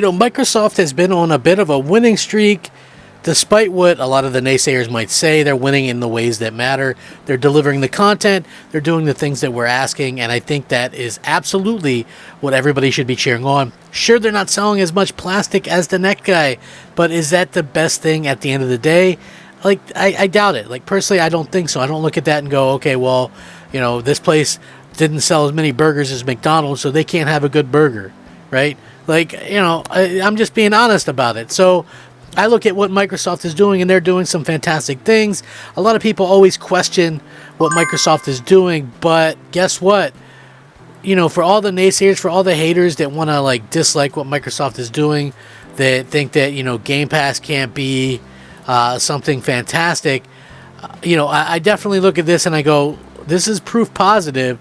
Microsoft has been on a bit of a winning streak. Despite what a lot of the naysayers might say, they're winning in the ways that matter. They're delivering the content. They're doing the things that we're asking. And I think that is absolutely what everybody should be cheering on. Sure, they're not selling as much plastic as the next guy, but is that the best thing at the end of the day? I doubt it. Personally, I don't think so. I don't look at that and go, okay, well, this place didn't sell as many burgers as McDonald's, so they can't have a good burger, right? I'm just being honest about it. So I look at what Microsoft is doing, and they're doing some fantastic things. A lot of people always question what Microsoft is doing, but guess what? For all the naysayers, for all the haters that want to dislike what Microsoft is doing, that think that Game Pass can't be something fantastic, I definitely look at this and I go, this is proof positive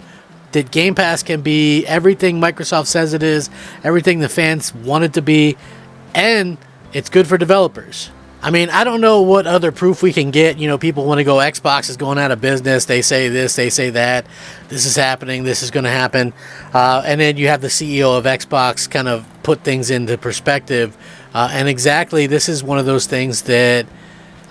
that Game Pass can be everything Microsoft says it is, everything the fans want it to be, and it's good for developers. I mean, I don't know what other proof we can get. People want to go, Xbox is going out of business. They say this, they say that. This is happening. This is going to happen. And then you have the CEO of Xbox kind of put things into perspective. And exactly, this is one of those things that,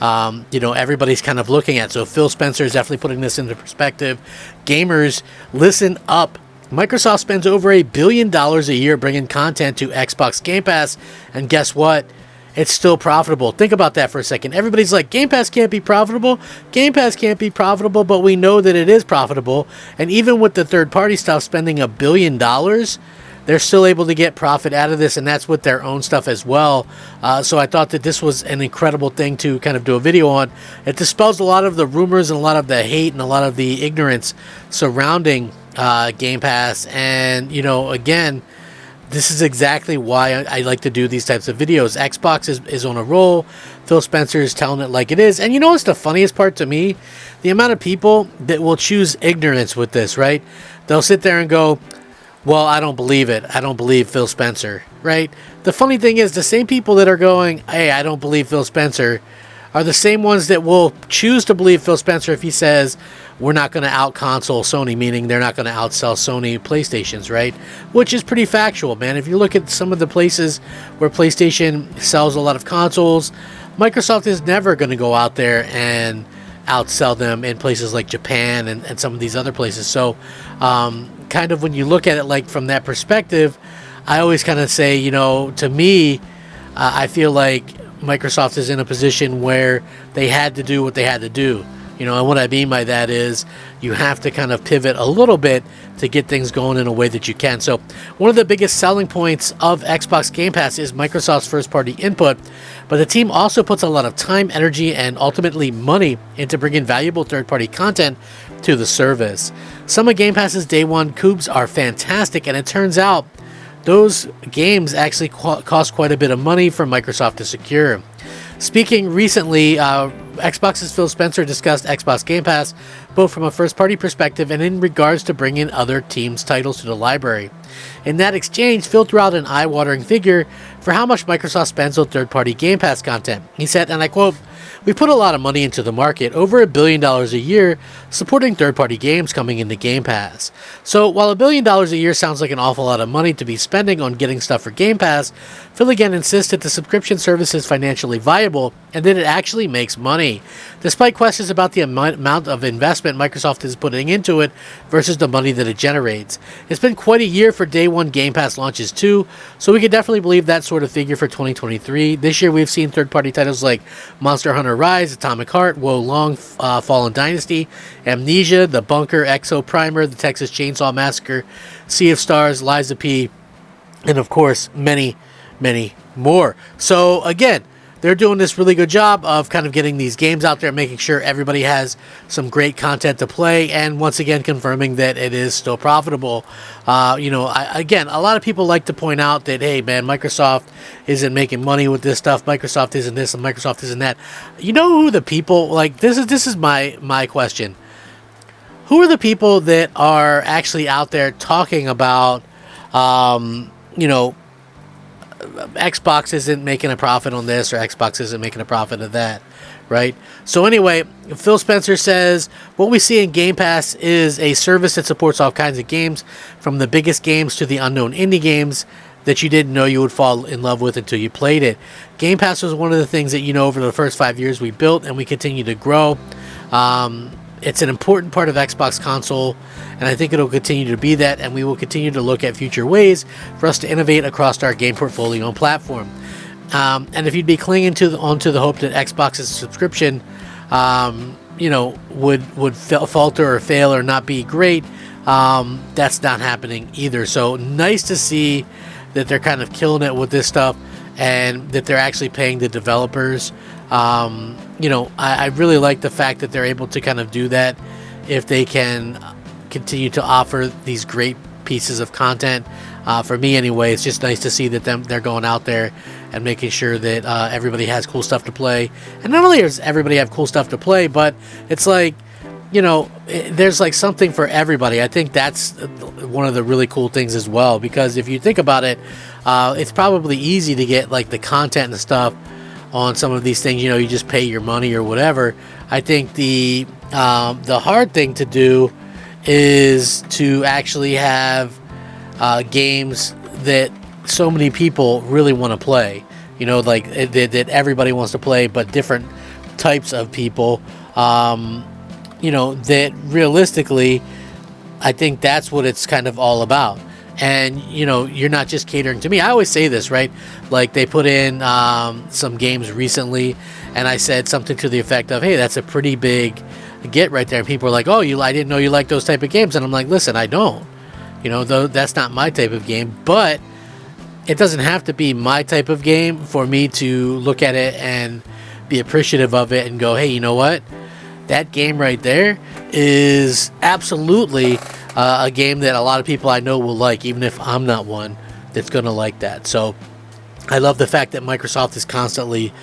everybody's kind of looking at. So Phil Spencer is definitely putting this into perspective. Gamers, listen up. Microsoft spends over $1 billion a year bringing content to Xbox Game Pass. And guess what? It's still profitable. Think about that for a second. Everybody's like, Game Pass can't be profitable. Game Pass can't be profitable, but we know that it is profitable. And even with the third-party stuff spending $1 billion, they're still able to get profit out of this, and that's with their own stuff as well. So I thought that this was an incredible thing to kind of do a video on. It dispels a lot of the rumors and a lot of the hate and a lot of the ignorance surrounding Game Pass. And, again, this is exactly why I like to do these types of videos. Xbox is on a roll. Phil Spencer is telling it like it is. And what's the funniest part to me? The amount of people that will choose ignorance with this, right? They'll sit there and go, well, I don't believe it. I don't believe Phil Spencer, right? The funny thing is, the same people that are going, hey, I don't believe Phil Spencer, are the same ones that will choose to believe Phil Spencer if he says we're not going to out-console Sony, meaning they're not going to outsell Sony PlayStations, right? Which is pretty factual, man. If you look at some of the places where PlayStation sells a lot of consoles, Microsoft is never going to go out there and outsell them in places like Japan and some of these other places. So kind of when you look at it from that perspective, I always kind of say, to me, I feel like Microsoft is in a position where they had to do what they had to do. And what I mean by that is you have to kind of pivot a little bit to get things going in a way that you can. So one of the biggest selling points of Xbox Game Pass is Microsoft's first-party input, but the team also puts a lot of time, energy, and ultimately money into bringing valuable third-party content to the service. Some of Game Pass's day one coups are fantastic, and it turns out those games actually cost quite a bit of money for Microsoft to secure. Speaking recently, Xbox's Phil Spencer discussed Xbox Game Pass both from a first-party perspective and in regards to bringing other teams' titles to the library. In that exchange, Phil threw out an eye-watering figure for how much Microsoft spends on third-party Game Pass content. He said, and I quote, "We put a lot of money into the market, over $1 billion a year, supporting third-party games coming into Game Pass. So while $1 billion a year sounds like an awful lot of money to be spending on getting stuff for Game Pass, Phil again insists that the subscription service is financially viable and that it actually makes money. Despite questions about the amount of investment Microsoft is putting into it versus the money that it generates. It's been quite a year for day one Game Pass launches too, so we could definitely believe that sort of figure for 2023. This year we've seen third-party titles like Monster Hunter Rise, Atomic Heart, Wo Long, Fallen Dynasty, Amnesia, The Bunker, Exo Primer, The Texas Chainsaw Massacre, Sea of Stars, Lies of P, and of course many, many more. So again, they're doing this really good job of kind of getting these games out there, making sure everybody has some great content to play, and once again confirming that it is still profitable. Again, a lot of people like to point out that, hey man, Microsoft isn't making money with this stuff, Microsoft isn't this, and Microsoft isn't that. You know who the people, this is my question. Who are the people that are actually out there talking about, Xbox isn't making a profit on this, or Xbox isn't making a profit of that, right? So anyway, Phil Spencer says, what we see in Game Pass is a service that supports all kinds of games, from the biggest games to the unknown indie games that you didn't know you would fall in love with until you played it. Game Pass was one of the things that, over the first 5 years we built, and we continue to grow. It's an important part of Xbox console, and I think it'll continue to be that, and we will continue to look at future ways for us to innovate across our game portfolio and platform. And if you'd be clinging onto the hope that Xbox's subscription, would falter or fail or not be great, that's not happening either. So nice to see that they're kind of killing it with this stuff, and that they're actually paying the developers. I really like the fact that they're able to kind of do that if they can continue to offer these great pieces of content. For me anyway, it's just nice to see that they're going out there and making sure that everybody has cool stuff to play. And not only does everybody have cool stuff to play, but it's like, there's like something for everybody. I think that's one of the really cool things as well, because if you think about it, it's probably easy to get like the content and stuff on some of these things. You just pay your money or whatever. I think the hard thing to do is to actually have games that so many people really want to play, that everybody wants to play, but different types of people, that realistically, I think that's what it's kind of all about. And, you're not just catering to me. I always say this, right? Like, they put in some games recently, and I said something to the effect of, hey, that's a pretty big get right there. And people are like, oh, I didn't know you like those type of games. And I'm like, listen, I don't. Though that's not my type of game, but it doesn't have to be my type of game for me to look at it and be appreciative of it and go, hey, you know what? That game right there is absolutely a game that a lot of people I know will like, even if I'm not one that's going to like that. So I love the fact that Microsoft is constantly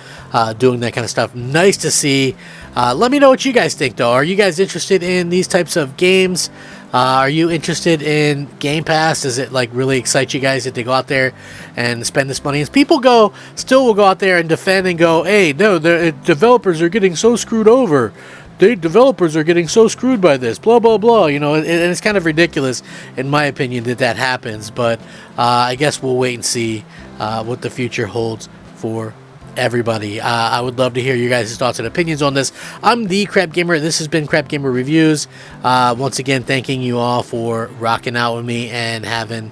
doing that kind of stuff. Nice to see. Let me know what you guys think, though. Are you guys interested in these types of games? Are you interested in Game Pass? Does it really excite you guys that they go out there and spend this money? As people still will go out there and defend and go, hey, no, the developers are getting so screwed over. The developers are getting so screwed by this, blah, blah, blah. And it's kind of ridiculous, in my opinion, that happens. But I guess we'll wait and see what the future holds for everybody. I would love to hear your guys' thoughts and opinions on this. I'm the Crap Gamer. This has been Crap Gamer Reviews. Once again, thanking you all for rocking out with me and having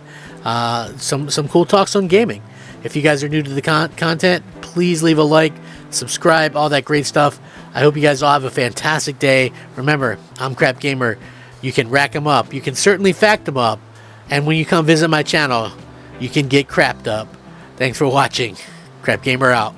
some cool talks on gaming. If you guys are new to the content, please leave a like, subscribe, all that great stuff. I hope you guys all have a fantastic day. Remember, I'm Crap Gamer. You can rack them up. You can certainly fact them up. And when you come visit my channel, you can get crapped up. Thanks for watching. Crap Gamer out.